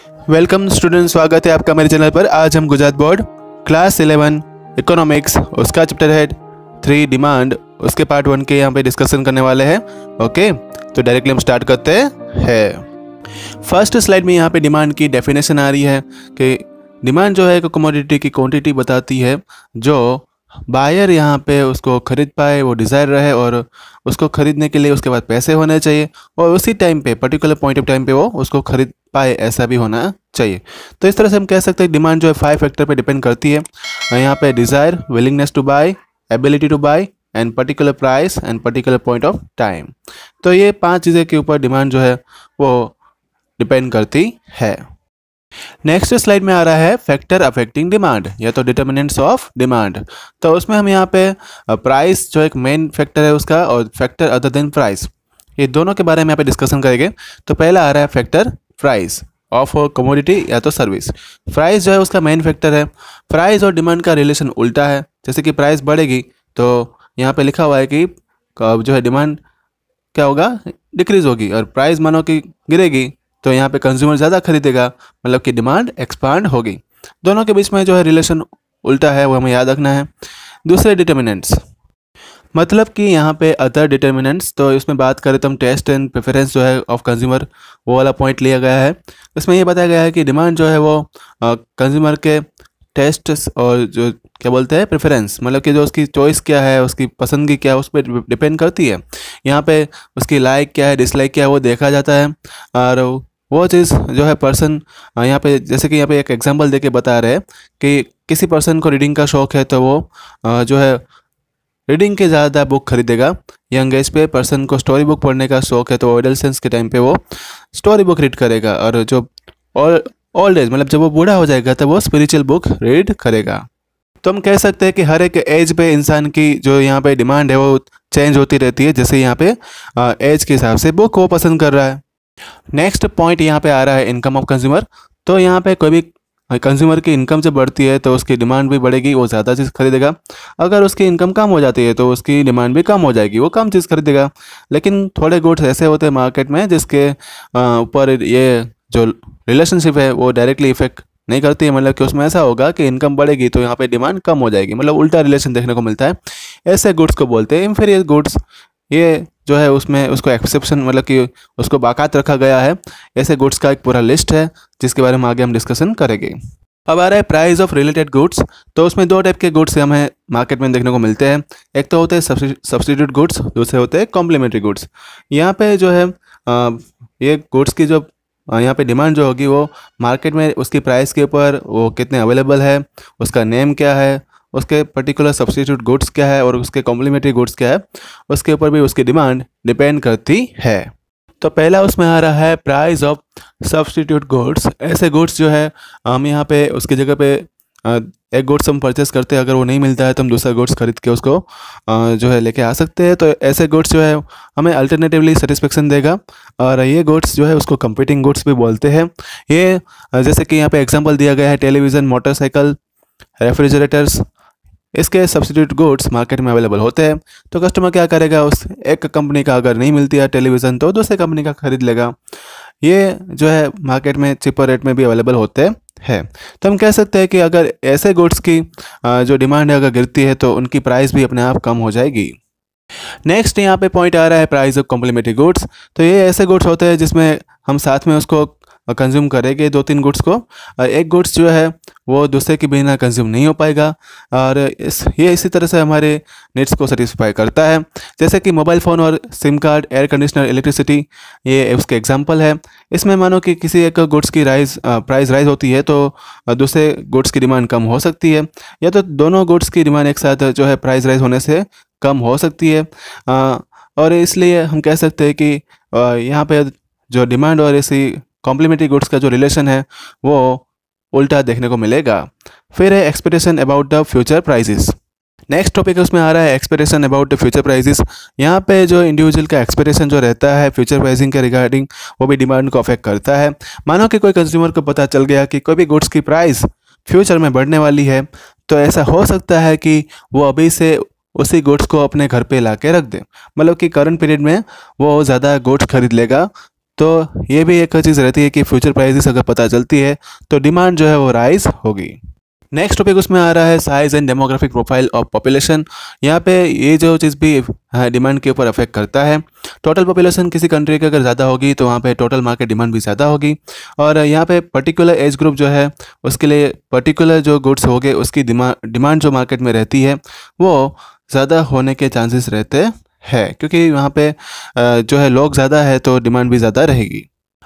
Welcome student, स्वागत है आपका मेरे चैनल पर। आज हम गुजरात बोर्ड क्लास 11 इकोनॉमिक्स उसका चैप्टर है 3 डिमांड, उसके पार्ट 1 के यहाँ पे डिस्कशन करने वाले हैं। ओके, तो डायरेक्टली हम स्टार्ट करते हैं। फर्स्ट स्लाइड में यहाँ पे डिमांड की डेफिनेशन आ रही है कि डिमांड जो है एक कमोडिटी की क्वांटिटी बताती है जो बायर यहाँ पे उसको खरीद पाए, वो डिज़ायर रहे और उसको खरीदने के लिए उसके बाद पैसे होने चाहिए और उसी टाइम पे पर्टिकुलर पॉइंट ऑफ टाइम पे वो उसको खरीद पाए, ऐसा भी होना चाहिए। तो इस तरह से हम कह सकते हैं डिमांड जो है 5 फैक्टर पे डिपेंड करती है। यहाँ पे desire, willingness to buy, ability to buy and particular price and particular point of time. तो ये 5 चीज़ें के ऊपर डिमांड जो है वो डिपेंड करती है। नेक्स्ट स्लाइड में आ रहा है फैक्टर अफेक्टिंग डिमांड या तो डिटर्मिनेंट्स ऑफ डिमांड। तो उसमें हम यहाँ पे प्राइस जो एक मेन फैक्टर है उसका और फैक्टर अदर देन प्राइस, ये दोनों के बारे में यहाँ पे डिस्कशन करेंगे। तो पहला आ रहा है फैक्टर प्राइस ऑफ कमोडिटी या तो सर्विस। प्राइस जो है उसका मेन फैक्टर है। प्राइस और डिमांड का रिलेशन उल्टा है। जैसे कि प्राइस बढ़ेगी तो यहाँ पे लिखा हुआ है कि जो है डिमांड क्या होगा, डिक्रीज होगी, और प्राइस मानो कि गिरेगी तो यहाँ पे कंज्यूमर ज़्यादा खरीदेगा, मतलब कि डिमांड एक्सपांड होगी। दोनों के बीच में जो है रिलेशन उल्टा है, वो हमें याद रखना है। दूसरे डिटर्मिनेंट्स, मतलब कि यहाँ पे अदर डिटर्मिनेंट्स, तो इसमें बात करें तो हम टेस्ट एंड प्रेफरेंस जो है ऑफ कंज्यूमर, वो वाला पॉइंट लिया गया है। इसमें ये बताया गया है कि डिमांड जो है वो कंज्यूमर के टेस्ट और जो क्या बोलते हैं प्रेफरेंस, मतलब कि जो उसकी चॉइस क्या है, उसकी पसंदगी क्या है, उस पर डिपेंड करती है। यहाँ पे उसकी लाइक क्या है, डिसलाइक क्या है, वो देखा जाता है। और वो चीज़ जो है पर्सन यहाँ पे, जैसे कि यहाँ पे एक एग्जांपल देके बता रहे हैं कि किसी पर्सन को रीडिंग का शौक़ है तो वो जो है रीडिंग के ज़्यादा बुक खरीदेगा। यंग एज पे पर्सन को स्टोरी बुक पढ़ने का शौक़ है तो वो एडोलेसेंस के टाइम पे वो स्टोरी बुक रीड करेगा, और जो ओल्ड एज मतलब जब वो बूढ़ा हो जाएगा तब वो स्पिरिचुअल बुक रीड करेगा। तो हम कह सकते हैं कि हर एक एज पे इंसान की जो यहाँ पे डिमांड है वो चेंज होती रहती है, जैसे यहाँ पे एज के हिसाब से बुक वो पसंद कर रहा है। नेक्स्ट पॉइंट यहाँ पे आ रहा है इनकम ऑफ कंज्यूमर। तो यहाँ पे कोई भी कंज्यूमर की इनकम जब बढ़ती है तो उसकी डिमांड भी बढ़ेगी, वो ज़्यादा चीज़ खरीदेगा। अगर उसकी इनकम कम हो जाती है तो उसकी डिमांड भी कम हो जाएगी, वो कम चीज़ खरीदेगा। लेकिन थोड़े गुड्स ऐसे होते हैं मार्केट में जिसके ऊपर ये जो रिलेशनशिप है वो डायरेक्टली इफेक्ट नहीं करती है, मतलब कि उसमें ऐसा होगा कि इनकम बढ़ेगी तो यहाँ पे डिमांड कम हो जाएगी, मतलब उल्टा रिलेशन देखने को मिलता है। ऐसे गुड्स को बोलते हैं इंफीरियर गुड्स। ये जो है उसमें उसको एक्सेप्शन, मतलब कि उसको बाकात रखा गया है। ऐसे गुड्स का एक पूरा लिस्ट है जिसके बारे में आगे हम डिस्कशन करेंगे। अब आ रहा है प्राइस ऑफ रिलेटेड गुड्स। तो उसमें 2 टाइप के गुड्स हमें मार्केट में देखने को मिलते हैं। एक तो होते हैं सब्स्टिट्यूट गुड्स, दूसरे होते हैं कॉम्प्लीमेंट्री गुड्स। यहाँ पे जो है ये गुड्स की जो यहाँ पे डिमांड जो होगी वो मार्केट में उसकी प्राइस के ऊपर, वो कितने अवेलेबल है, उसका नेम क्या है, उसके पर्टिकुलर सब्स्टिट्यूट गुड्स क्या है और उसके कॉम्प्लीमेंट्री गुड्स क्या है, उसके ऊपर भी उसकी डिमांड डिपेंड करती है। तो पहला उसमें आ रहा है प्राइस ऑफ सब्स्टिट्यूट गुड्स। ऐसे गुड्स जो है हम यहाँ पे उसकी जगह पे एक गुड्स हम परचेस करते हैं, अगर वो नहीं मिलता है तो हम दूसरा गुड्स खरीद के उसको जो है लेके आ सकते हैं। तो ऐसे गुड्स जो है हमें अल्टरनेटिवली सेटिस्फेक्शन देगा, और ये गुड्स जो है उसको कंपीटिंग गुड्स भी बोलते हैं। ये जैसे कि यहाँ पे एग्जांपल दिया गया है टेलीविज़न, मोटरसाइकिल, रेफ्रिजरेटर्स, इसके सब्स्टिट्यूट गुड्स मार्केट में अवेलेबल होते हैं। तो कस्टमर क्या करेगा, उस एक कंपनी का अगर नहीं मिलती है टेलीविज़न तो दूसरे कंपनी का खरीद लेगा। ये जो है मार्केट में चीपर रेट में भी अवेलेबल होते हैं। तो हम कह सकते हैं कि अगर ऐसे गुड्स की जो डिमांड है अगर गिरती है तो उनकी प्राइस भी अपने आप कम हो जाएगी। नेक्स्ट यहाँ पे पॉइंट आ रहा है प्राइस ऑफ कॉम्प्लीमेंट्री गुड्स। तो ये ऐसे गुड्स होते हैं जिसमें हम साथ में उसको कंज्यूम करेंगे 2-3 गुड्स को, और एक गुड्स जो है वो दूसरे के बिना कंज्यूम नहीं हो पाएगा, और ये इसी तरह से हमारे नीड्स को सेटिस्फाई करता है। जैसे कि मोबाइल फ़ोन और SIM card, air conditioner, electricity, ये उसके एग्जांपल है। इसमें मानो कि किसी एक गुड्स की प्राइस राइज होती है तो दूसरे गुड्स की डिमांड कम हो सकती है, या तो दोनों गुड्स की डिमांड एक साथ जो है प्राइस राइज होने से कम हो सकती है। और इसलिए हम कह सकते हैं कि यहाँ पे जो डिमांड और ऐसी कॉम्प्लीमेंट्री गुड्स का जो रिलेशन है वो उल्टा देखने को मिलेगा। फिर है expectation about the future prices. Next topic उसमें आ रहा है expectation about the future prices. यहाँ पे जो इंडिविजुअल का एक्सपेक्टेशन जो रहता है फ्यूचर प्राइसिंग के रिगार्डिंग, वो भी डिमांड को अफेक्ट करता है। मानो कि कोई कंज्यूमर को पता चल गया कि कोई भी गुड्स की प्राइस फ्यूचर में बढ़ने वाली है, तो ऐसा हो सकता है कि वो अभी से उसी गुड्स को अपने घर पे ला के रख दे, मतलब कि करंट पीरियड में वो ज़्यादा गुड्स खरीद लेगा तो ये भी एक चीज़ रहती है कि फ्यूचर प्राइसेस अगर पता चलती है तो डिमांड जो है वो राइज होगी। नेक्स्ट टॉपिक उसमें आ रहा है size and demographic profile of population. यहाँ पे ये जो चीज़ भी डिमांड के ऊपर अफेक्ट करता है। टोटल पॉपुलेशन किसी कंट्री की अगर ज़्यादा होगी तो वहाँ पे टोटल मार्केट डिमांड भी ज़्यादा होगी, और यहाँ पे पर्टिकुलर एज ग्रुप जो है उसके लिए पर्टिकुलर जो गुड्स होंगे उसकी डिमांड जो मार्केट में रहती है वो ज़्यादा होने के चांसेस रहते हैं, क्योंकि वहाँ पे जो है लोग ज़्यादा है तो डिमांड भी ज़्यादा रहेगी।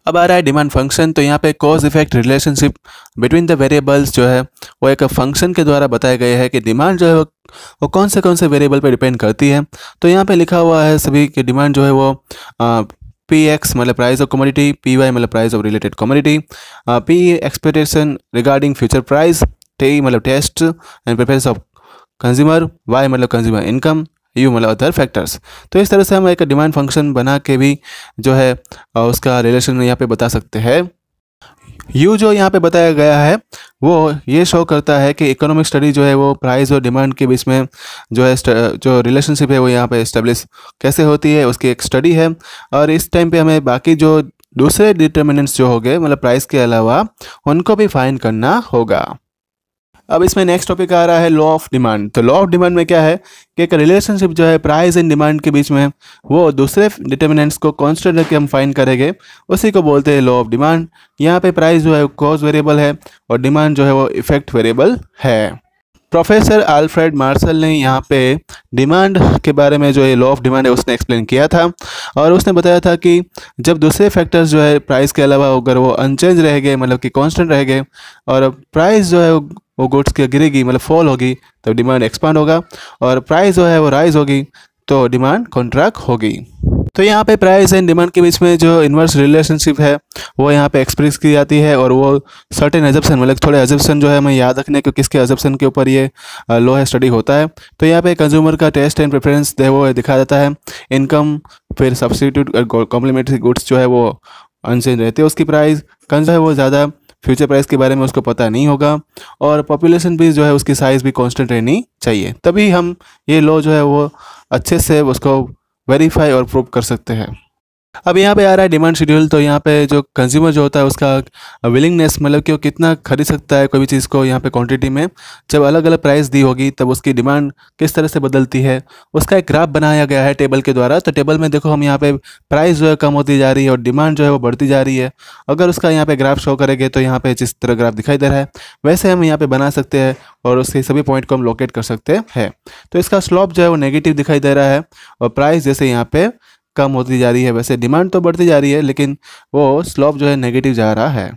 अब आ रहा है डिमांड फंक्शन। तो यहाँ पे cause effect relationship between the variables जो है वो एक फंक्शन के द्वारा बताया गया है कि डिमांड जो है वो कौन से वेरिएबल पे डिपेंड करती है। तो यहाँ पे लिखा हुआ है सभी की डिमांड जो है वो पी एक्स मतलब price of commodity, P Y मतलब price of related commodity, P expectation regarding future price, T मतलब taste and preference of consumer, Y मतलब कंज्यूमर इनकम, यू मतलब अदर फैक्टर्स। तो इस तरह से हम एक डिमांड फंक्शन बना के भी जो है उसका रिलेशन यहाँ पे बता सकते हैं। यू जो यहाँ पे बताया गया है वो ये शो करता है कि इकोनॉमिक स्टडी जो है वो प्राइस और डिमांड के बीच में जो है जो रिलेशनशिप है वो यहाँ पे इस्टेब्लिश कैसे होती है उसकी एक स्टडी है। और इस टाइम पे हमें बाकी जो दूसरे डिटर्मिनेंट्स जो हो गए मतलब प्राइस के अलावा उनको भी फाइंड करना होगा। अब इसमें नेक्स्ट टॉपिक आ रहा है लॉ ऑफ डिमांड। तो लॉ ऑफ डिमांड में क्या है कि एक रिलेशनशिप जो है प्राइस एंड डिमांड के बीच में वो दूसरे डिटर्मिनेंट्स को कांस्टेंट रख के हम फाइंड करेंगे, उसी को बोलते हैं लॉ ऑफ डिमांड। यहाँ पे प्राइस जो है कॉज वेरिएबल है और डिमांड जो है वो इफेक्ट वेरिएबल है। प्रोफेसर अल्फ्रेड मार्शल ने यहाँ पे डिमांड के बारे में जो ये लॉ ऑफ डिमांड है उसने एक्सप्लेन किया था, और उसने बताया था कि जब दूसरे फैक्टर्स जो है प्राइस के अलावा अगर वो अनचेंज रह गए मतलब कि कांस्टेंट रह गए और प्राइस जो है वो गुड्स की गिरेगी मतलब फॉल होगी तो डिमांड एक्सपांड होगा, और प्राइस जो है वो राइज होगी तो डिमांड कॉन्ट्रैक्ट होगी। तो यहाँ पे प्राइस एंड डिमांड के बीच में जो इन्वर्स रिलेशनशिप है वो यहाँ पे एक्सप्रेस की जाती है, और वो सर्टेन अजम्पशन मतलब थोड़े अजम्पशन जो है हमें याद रखने के किसके अजम्पशन के ऊपर ये लॉ है स्टडी होता है। तो यहाँ पे कंज्यूमर का टेस्ट एंड प्रेफरेंस वो दिखाया जाता है, इनकम फिर सब्स्टिट्यूट कॉम्प्लीमेंट्री गुड्स जो है वो अनचेंज रहते हैं उसकी प्राइस, कंज्यूमर है वो ज़्यादा फ्यूचर प्राइस के बारे में उसको पता नहीं होगा, और पॉपुलेशन भी जो है उसकी साइज़ भी कांस्टेंट रहनी चाहिए, तभी हम ये लॉ जो है वो अच्छे से उसको वेरीफाई और प्रूव कर सकते हैं। अब यहाँ पे आ रहा है डिमांड शेड्यूल। तो यहाँ पे जो कंज्यूमर जो होता है उसका विलिंगनेस मतलब कि वो कितना खरीद सकता है कोई भी चीज़ को यहाँ पे क्वांटिटी में, जब अलग अलग प्राइस दी होगी तब उसकी डिमांड किस तरह से बदलती है उसका एक ग्राफ बनाया गया है टेबल के द्वारा। तो टेबल में देखो हम यहाँ पे प्राइस जो है कम होती जा रही है और डिमांड जो है वो बढ़ती जा रही है। अगर उसका यहाँ पे ग्राफ शो करेंगे तो यहाँ पे जिस तरह ग्राफ दिखाई दे रहा है वैसे हम यहाँ पे बना सकते हैं और उसके सभी पॉइंट को हम लोकेट कर सकते हैं। तो इसका स्लोप जो है वो नेगेटिव दिखाई दे रहा है, और प्राइस जैसे यहाँ पे कम होती जा रही है वैसे डिमांड तो बढ़ती जा रही है लेकिन वो स्लोप जो है नेगेटिव जा रहा है।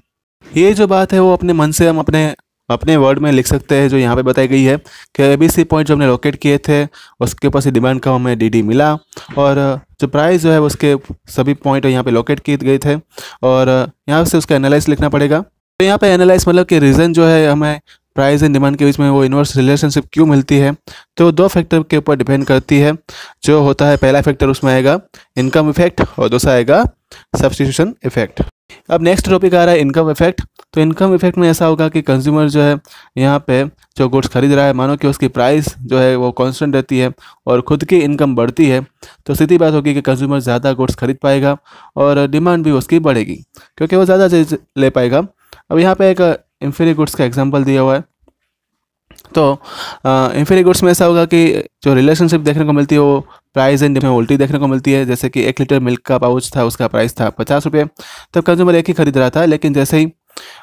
ये जो बात है वो अपने मन से हम अपने वर्ड में लिख सकते हैं, जो यहाँ पे बताई गई है कि ABC पॉइंट जो हमने लोकेट किए थे उसके ऊपर से डिमांड का हमें DD मिला, और जो प्राइस जो है उसके सभी पॉइंट यहाँ पे लोकेट किए गए थे, और यहाँ से उसका एनालाइज लिखना पड़ेगा। तो यहाँ पे एनालाइज मतलब कि रीज़न जो है हमें प्राइस एंड डिमांड के बीच में वो इन्वर्स रिलेशनशिप क्यों मिलती है, तो दो फैक्टर के ऊपर डिपेंड करती है। जो होता है पहला फैक्टर उसमें आएगा इनकम इफेक्ट और दूसरा आएगा सब्स्टिट्यूशन इफेक्ट। अब नेक्स्ट टॉपिक आ रहा है इनकम इफेक्ट। तो इनकम इफेक्ट में ऐसा होगा कि कंज्यूमर जो है यहाँ पे जो गुड्स खरीद रहा है, मानो कि उसकी प्राइस जो है वो कांस्टेंट रहती है और खुद की इनकम बढ़ती है, तो सीधी बात होगी कि कंज्यूमर ज़्यादा गुड्स खरीद पाएगा और डिमांड भी उसकी बढ़ेगी क्योंकि वो ज़्यादा चीज़ ले पाएगा। अब यहाँ पे एक इंफीरियर गुड्स का एग्जांपल दिया हुआ है। तो इंफीरियर गुड्स में ऐसा होगा कि जो रिलेशनशिप देखने को मिलती है वो प्राइस एंड में उल्टी देखने को मिलती है। जैसे कि 1 लीटर मिल्क का पाउच था, उसका प्राइस था 50 रुपये, तब कंज्यूमर एक ही खरीद रहा था, लेकिन जैसे ही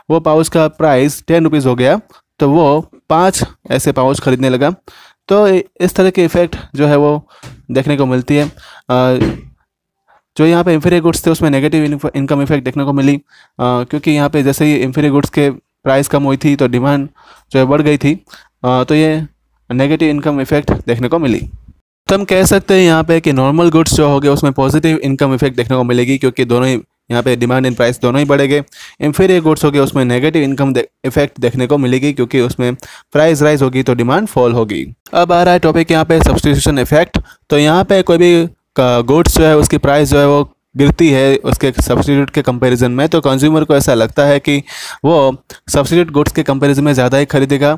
वो पाउच का प्राइस 10 रुपीज़ हो गया तो वो 5 ऐसे पाउच खरीदने लगा। तो इस तरह के इफ़ेक्ट जो है वो देखने को मिलती है। जो यहाँ पे इंफीरियर गुड्स थे उसमें नेगेटिव इनकम इफेक्ट देखने को मिली, क्योंकि यहाँ पे जैसे ही इंफीरियर गुड्स के प्राइस कम हुई थी तो डिमांड जो है बढ़ गई थी, तो ये नेगेटिव इनकम इफेक्ट देखने को मिली। तो हम कह सकते हैं यहाँ पे कि नॉर्मल गुड्स जो हो गए उसमें पॉजिटिव इनकम इफेक्ट देखने को मिलेगी क्योंकि दोनों ही यहाँ पे डिमांड एंड प्राइस दोनों ही बढ़ेंगे। इंफीरियर गुड्स हो गए उसमें नेगेटिव इनकम इफेक्ट देखने को मिलेगी क्योंकि उसमें प्राइस राइज होगी तो डिमांड फॉल होगी। अब आ रहा है टॉपिक यहाँ पे सब्स्टिट्यूशन इफेक्ट। तो यहाँ पे कोई भी गुड्स जो है उसकी प्राइस जो है वो गिरती है उसके सब्स्टिट्यूट के कंपैरिजन में, तो कंज्यूमर को ऐसा लगता है कि वो सब्स्टिट्यूट गुड्स के कंपैरिजन में ज़्यादा ही खरीदेगा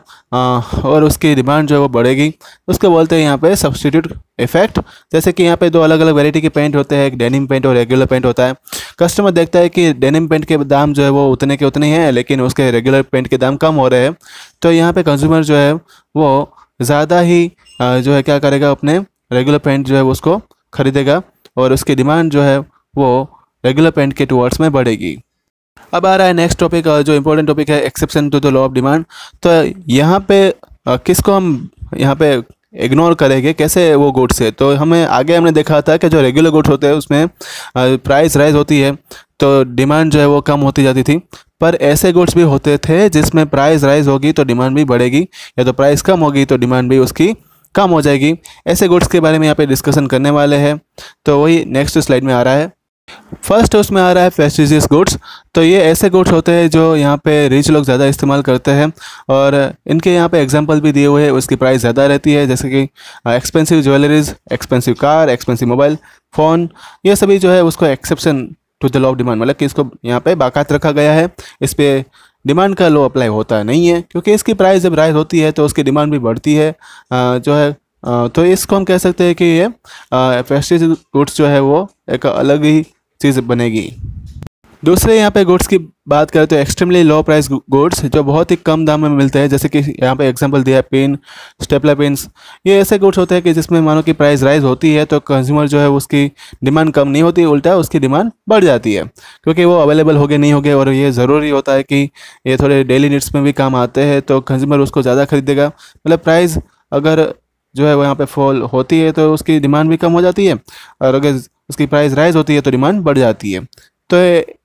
और उसकी डिमांड जो है वो बढ़ेगी। उसको बोलते हैं यहाँ पे सब्स्टिट्यूट इफेक्ट। जैसे कि यहाँ पे दो अलग अलग वैरायटी के पेंट होते हैं, एक डेनिम पेंट और रेगुलर पेंट होता है। कस्टमर देखता है कि डेनिम पेंट के दाम जो है वो उतने के उतने हैं, लेकिन उसके रेगुलर पेंट के दाम कम हो रहे हैं, तो यहाँ पे कंज्यूमर जो है वो ज़्यादा ही जो है क्या करेगा, अपने रेगुलर पेंट जो है वो उसको खरीदेगा और उसकी डिमांड जो है वो रेगुलर पेंट के टुवर्ड्स में बढ़ेगी। अब आ रहा है नेक्स्ट टॉपिक, जो इंपॉर्टेंट टॉपिक है, exception to the law of demand. तो यहाँ पे किसको हम यहाँ पे इग्नोर करेंगे, कैसे वो गुड्स है। तो हमने देखा था कि जो रेगुलर गुड्स होते हैं उसमें प्राइस राइज होती है तो डिमांड जो है वो कम होती जाती थी, पर ऐसे गुड्स भी होते थे जिसमें प्राइस राइज होगी तो डिमांड भी बढ़ेगी, या तो प्राइस कम होगी तो डिमांड भी उसकी कम हो जाएगी। ऐसे गुड्स के बारे में यहाँ पे डिस्कशन करने वाले हैं, तो वही नेक्स्ट स्लाइड में आ रहा है। फर्स्ट उसमें आ रहा है प्रेस्टिजियस गुड्स। तो ये ऐसे गुड्स होते हैं जो यहाँ पे रिच लोग ज़्यादा इस्तेमाल करते हैं और इनके यहाँ पे एग्जांपल भी दिए हुए हैं, उसकी प्राइस ज़्यादा रहती है, जैसे कि expensive jewelleries, expensive car, expensive mobile phone, ये सभी जो है उसको exception to the law of demand, मतलब कि इसको यहाँ पे बाकात रखा गया है, इस पर डिमांड का लॉ अप्लाई होता नहीं है, क्योंकि इसकी प्राइस जब राइज होती है तो उसकी डिमांड भी बढ़ती है जो है। तो इसको हम कह सकते हैं कि ये प्रेस्टीज गुड्स जो है वो एक अलग ही चीज़ बनेगी। दूसरे यहाँ पे गुड्स की बात करें तो एक्सट्रीमली लो प्राइस गुड्स, जो बहुत ही कम दाम में मिलते हैं, जैसे कि यहाँ पे एग्जांपल दिया है पेन, स्टेपलर पेन्स। ये ऐसे गुड्स होते हैं कि जिसमें मानो कि प्राइस राइज होती है तो कंज्यूमर जो है उसकी डिमांड कम नहीं होती, उल्टा उसकी डिमांड बढ़ जाती है, क्योंकि वो अवेलेबल होगे नहीं होगे और ये ज़रूरी होता है कि ये थोड़े डेली नीड्स में भी काम आते हैं, तो कंज्यूमर उसको ज़्यादा खरीदेगा। मतलब प्राइस अगर जो है वो यहाँ पे फॉल होती है तो उसकी डिमांड भी कम हो जाती है, और अगर उसकी प्राइस राइज होती है तो डिमांड बढ़ जाती है। तो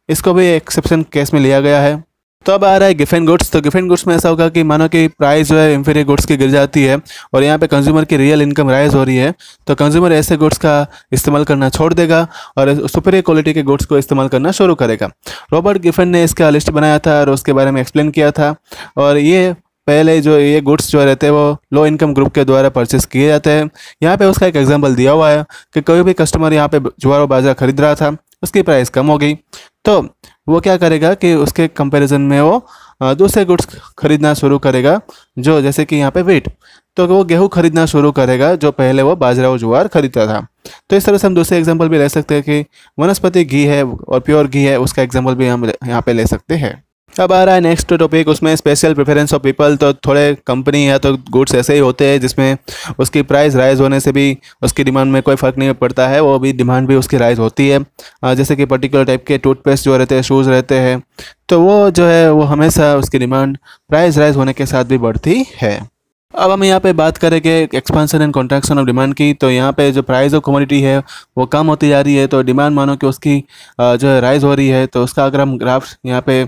इसको भी एक्सेप्शन केस में लिया गया है। तो अब आ रहा है गिफेन गुड्स। तो गिफेन गुड्स में ऐसा होगा कि मानो कि प्राइस जो है इंफीरियर गुड्स की गिर जाती है और यहाँ पे कंज्यूमर की रियल इनकम राइज हो रही है, तो कंज्यूमर ऐसे गुड्स का इस्तेमाल करना छोड़ देगा और सुपीरियर क्वालिटी के गुड्स को इस्तेमाल करना शुरू करेगा। रॉबर्ट गिफेन ने इसका लिस्ट बनाया था और उसके बारे में एक्सप्लेन किया था, और ये पहले जो ये गुड्स जो रहते हैं वो लो इनकम ग्रुप के द्वारा परचेस किए जाते हैं। यहाँ पे उसका एक एग्जांपल दिया हुआ है कि कोई भी कस्टमर यहाँ पे ज्वार और बाजरा खरीद रहा था, उसकी प्राइस कम हो गई, तो वो क्या करेगा कि उसके कंपैरिजन में वो दूसरे गुड्स खरीदना शुरू करेगा, जो जैसे कि यहाँ पे वीट, तो वो गेहूँ खरीदना शुरू करेगा जो पहले वो बाजरा और ज्वार खरीदता था। तो इस तरह से हम दूसरे एग्जांपल भी ले सकते हैं कि वनस्पति घी है और प्योर घी है, उसका एग्जांपल भी हम यहाँ पे ले सकते हैं। अब आ रहा है नेक्स्ट टॉपिक, उसमें स्पेशल प्रेफरेंस ऑफ पीपल। तो थोड़े कंपनी या तो गुड्स ऐसे ही होते हैं जिसमें उसकी प्राइस राइज होने से भी उसकी डिमांड में कोई फ़र्क नहीं पड़ता है, वो भी डिमांड भी उसकी राइज होती है। जैसे कि पर्टिकुलर टाइप के टूथपेस्ट जो रहते हैं, शूज़ रहते हैं, तो वो जो है वो हमेशा उसकी डिमांड प्राइस राइज होने के साथ भी बढ़ती है। अब हम यहाँ पे बात करेंगे expansion and contraction of demand की। तो यहाँ पे जो प्राइस ऑफ कमोडिटी है वो कम होती जा रही है, तो डिमांड मानो कि उसकी जो है राइज हो रही है, तो उसका अगर हम ग्राफ यहाँ पे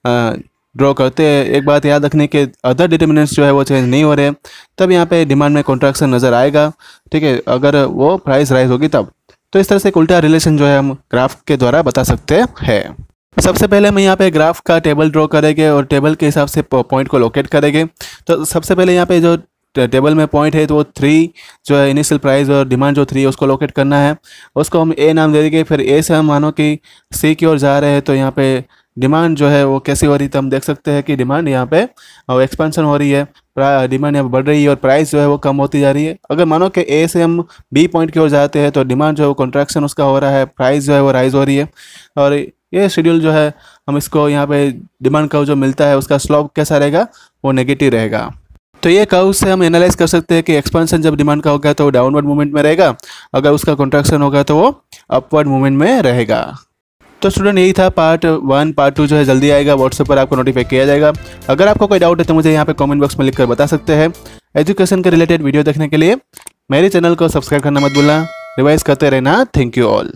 ड्रॉ करते हैं, एक बात याद रखने के अदर डिटर्मिनेंट्स जो है वो चेंज नहीं हो रहे, तब यहाँ पे डिमांड में कॉन्ट्रैक्शन नज़र आएगा, ठीक है, अगर वो प्राइस राइज होगी तब। तो इस तरह से एक उल्टा रिलेशन जो है हम ग्राफ के द्वारा बता सकते हैं। सबसे पहले हम यहाँ पे ग्राफ का टेबल ड्रॉ करेंगे और टेबल के हिसाब से पॉइंट को लोकेट करेंगे। तो सबसे पहले यहाँ पे जो टेबल में पॉइंट है तो वो 3 जो है इनिशियल प्राइस और डिमांड जो 3 है उसको लोकेट करना है, उसको हम ए नाम दे देंगे। फिर ए से हम मानो कि सी की ओर जा रहे हैं, तो यहाँ पे डिमांड जो है वो कैसी हो रही है, तो हम देख सकते हैं कि डिमांड यहाँ पे एक्सपेंशन हो रही है, डिमांड यहाँ पे बढ़ रही है और प्राइस जो है वो कम होती जा रही है। अगर मानो कि ए से हम बी पॉइंट की ओर जाते हैं तो डिमांड जो है वो कॉन्ट्रैक्शन उसका हो रहा है, प्राइस जो है वो राइज हो रही है। और ये शेड्यूल जो है हम इसको यहाँ पे डिमांड कर्व जो मिलता है उसका स्लोप कैसा रहेगा, वो नेगेटिव रहेगा। तो ये कर्व से हम एनालाइज कर सकते हैं कि एक्सपेंशन जब डिमांड का होगा तो वो डाउनवर्ड मूवमेंट में रहेगा, अगर उसका कॉन्ट्रैक्शन होगा तो वो अपवर्ड मूवमेंट में रहेगा। तो स्टूडेंट यही था पार्ट 1। पार्ट 2 जो है जल्दी आएगा, व्हाट्सएप पर आपको नोटिफाई किया जाएगा। अगर आपको कोई डाउट है तो मुझे यहाँ पे कमेंट बॉक्स में लिखकर बता सकते हैं। एजुकेशन के रिलेटेड वीडियो देखने के लिए मेरे चैनल को सब्सक्राइब करना मत भूलना, रिवाइज करते रहना। Thank you all.